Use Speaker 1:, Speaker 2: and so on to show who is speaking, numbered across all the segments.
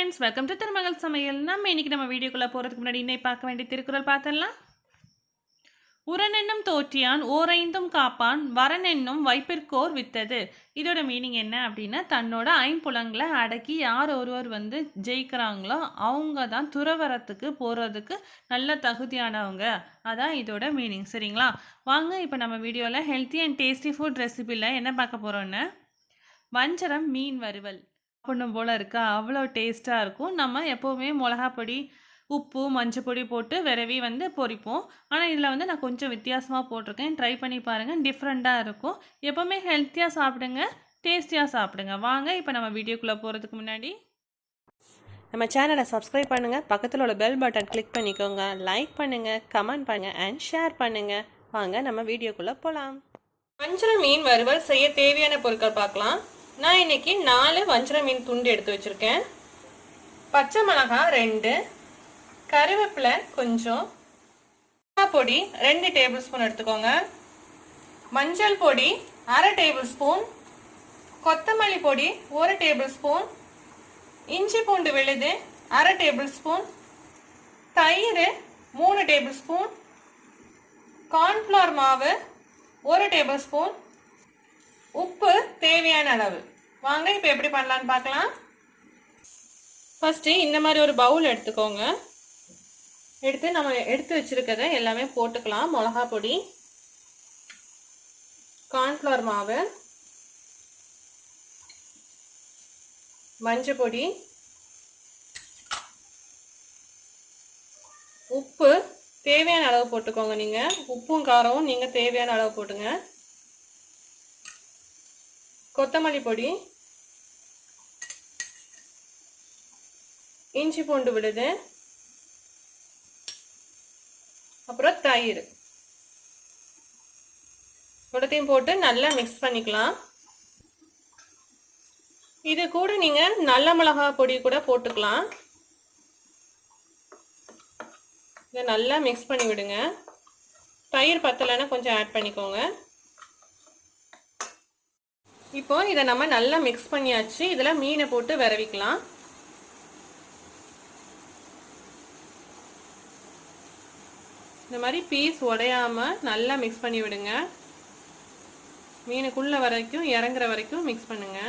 Speaker 1: friends, welcome to Thirumagal Samayal. நம்ம வீடியோக்குள்ள போறதுக்கு முன்னாடி இன்னைக்கு பார்க்க வேண்டிய திருக்குறள் பார்த்தறலாம். உரனென்னும் தோற்றியான் ஓரைந்தும் காப்பான் வரனென்னும் வைப்பிற்கோர் வித்தது. இதோட மீனிங் என்ன அப்படின்னா, தன்னோட ஐம்புலங்களை அடக்கி யார் ஒருவர் ஜெயிக்கிறாங்களோ அவங்க தான் துறவரத்துக்கு போகிறதுக்கு நல்ல தகுதியானவங்க. அதான் இதோட மீனிங். சரிங்களா? வாங்க இப்போ நம்ம வீடியோவில் ஹெல்த்தி அண்ட் டேஸ்டி ஃபுட் ரெசிபியில் என்ன பார்க்க போகிறோன்னு, வஞ்சரம் மீன் வறுவல் பண்ணும் போல் இருக்கா, அவ்வளோ டேஸ்ட்டாக இருக்கும். நம்ம எப்போவுமே மிளகா பொடி, உப்பு, மஞ்சள் பொடி போட்டு விரவி பொரிப்போம். ஆனால் இதில் நான் கொஞ்சம் வித்தியாசமாக போட்டிருக்கேன். ட்ரை பண்ணி பாருங்கள், டிஃப்ரெண்ட்டாக இருக்கும். எப்போவுமே ஹெல்த்தியாக சாப்பிடுங்க, டேஸ்டியாக சாப்பிடுங்க. வாங்க இப்போ நம்ம வீடியோக்குள்ளே போகிறதுக்கு முன்னாடி
Speaker 2: நம்ம சேனலை சப்ஸ்கிரைப் பண்ணுங்கள், பக்கத்தில் உள்ள பெல் பட்டன் கிளிக் பண்ணிக்கோங்க, லைக் பண்ணுங்கள், கமெண்ட் பண்ணுங்கள் அண்ட் ஷேர் பண்ணுங்கள். வாங்க நம்ம வீடியோக்குள்ளே போகலாம். வஞ்சரம் மீன் வறுவல் செய்ய தேவையான பொருட்கள் பார்க்கலாம். நான் இன்னைக்கு 4 வஞ்சரம் மீன் துண்டு எடுத்து வச்சிருக்கேன். பச்சை மிளகாய் 2, கருவேப்பிலை கொஞ்சம், பொடி 2 டேபிள் ஸ்பூன் எடுத்துக்கோங்க, மஞ்சள் பொடி 1/2 டேபிள் ஸ்பூன், கொத்தமல்லி பொடி 1 டேபிள் ஸ்பூன், இஞ்சி பூண்டு விழுது 1/2 டேபிள் ஸ்பூன், தயிர் 3 டேபிள் ஸ்பூன், கார்ன்ஃப்ளவர் மாவு 1 டேபிள் ஸ்பூன், உப்பு தேவையான அளவு. வாங்க இப்போ எப்படி பண்ணலான்னு பார்க்கலாம். ஃபர்ஸ்ட் இந்த மாதிரி ஒரு பவுல் எடுத்துக்கோங்க. எடுத்து நம்ம எடுத்து வச்சிருக்கதை எல்லாமே போட்டுக்கலாம். மிளகா பொடி, கார்ன்ஃப்ளவர் மாவு, மஞ்சள் பொடி, உப்பு தேவையான அளவு போட்டுக்கோங்க. நீங்க உப்பும் காரமும் நீங்க தேவையான அளவு போட்டுங்க. கொத்தமல்லி பொடி, இஞ்சி பூண்டு விழுது, அப்புறம் தயிர் எல்லாத்தையும் போட்டு நல்லா மிக்ஸ் பண்ணிக்கலாம். இது கூட நீங்க நல்ல மிளகாய் பொடி கூட போட்டுக்கலாம். இதை நல்லா மிக்ஸ் பண்ணி விடுங்க. தயிர் பத்தலைன்னா கொஞ்சம் ஆட் பண்ணிக்கோங்க. இப்போ இதை நம்ம நல்லா மிக்ஸ் பண்ணியாச்சு. இதில் மீனை போட்டு விரவிக்கலாம். இந்த மாதிரி பீஸ் உடையாம நல்லா மிக்ஸ் பண்ணி விடுங்க. மீனுக்குள்ள வரைக்கும் இறங்குற வரைக்கும் மிக்ஸ் பண்ணுங்க.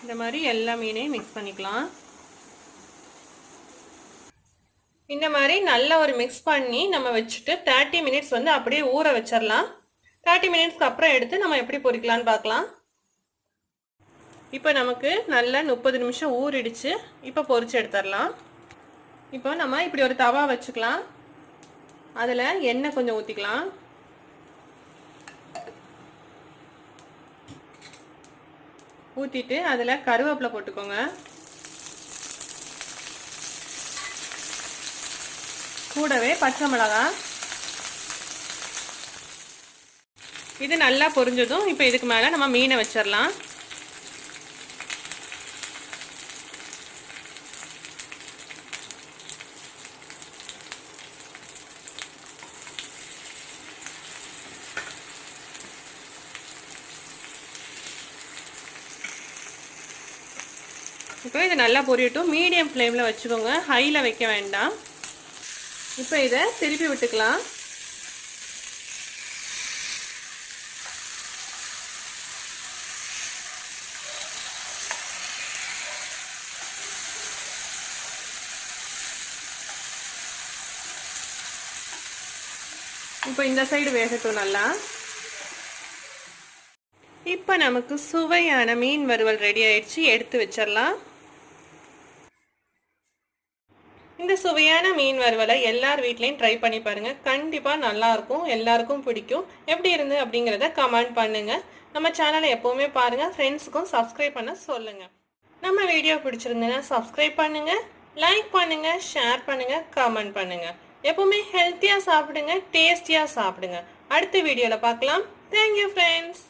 Speaker 2: இந்த மாதிரி எல்லா மீனையும் மிக்ஸ் பண்ணிக்கலாம். இந்த மாதிரி நல்லா ஒரு மிக்ஸ் பண்ணி நம்ம வச்சுட்டு 30 மினிட்ஸ் அப்படியே ஊற வச்சிடலாம். 30 மினிட்ஸ்க்கு அப்புறம் எடுத்து நம்ம எப்படி பொரிக்கலான்னு பார்க்கலாம். இப்போ நமக்கு நல்லா 30 நிமிஷம் ஊறிடுச்சு. இப்போ பொரிச்சு எடுத்துடலாம். இப்போ நம்ம இப்படி ஒரு தவா வச்சுக்கலாம். அதில் எண்ணெய் கொஞ்சம் ஊற்றிக்கலாம். ஊற்றிட்டு அதில் கருவேப்பிலை போட்டுக்கோங்க. கூடவே பச்சை மிளகாய். இது நல்லா பொரிஞ்சதும் இப்போ இதுக்கு மேலே நம்ம மீனை வச்சிடலாம். இப்போ இது நல்லா பொரியட்டும். மீடியம் ஃப்ளேமில் வச்சுக்கோங்க, ஹையில் வைக்க வேண்டாம். இப்போ இதை திருப்பி விட்டுக்கலாம். இப்போ இந்த சைடு வேகட்டும் நல்லா. இப்போ நமக்கு சுவையான மீன் வறுவல் ரெடி ஆயிடுச்சு. எடுத்து வச்சிடலாம். இந்த சுவையான மீன் வறுவலை எல்லார் வீட்லையும் ட்ரை பண்ணி பாருங்க. கண்டிப்பா நல்லா இருக்கும், எல்லாருக்கும் பிடிக்கும். எப்படி இருந்து அப்படிங்கிறத கமெண்ட் பண்ணுங்க. நம்ம சேனலை எப்பவுமே பாருங்க, ஃப்ரெண்ட்ஸுக்கும் சப்ஸ்கிரைப் பண்ண சொல்லுங்க. நம்ம வீடியோ பிடிச்சிருந்ததுன்னா சப்ஸ்கிரைப் பண்ணுங்க, லைக் பண்ணுங்க, ஷேர் பண்ணுங்க, கமெண்ட் பண்ணுங்க. எப்பவுமே ஹெல்த்தியா சாப்பிடுங்க, டேஸ்டியா சாப்பிடுங்க. அடுத்த வீடியோல பார்க்கலாம். Thank you friends.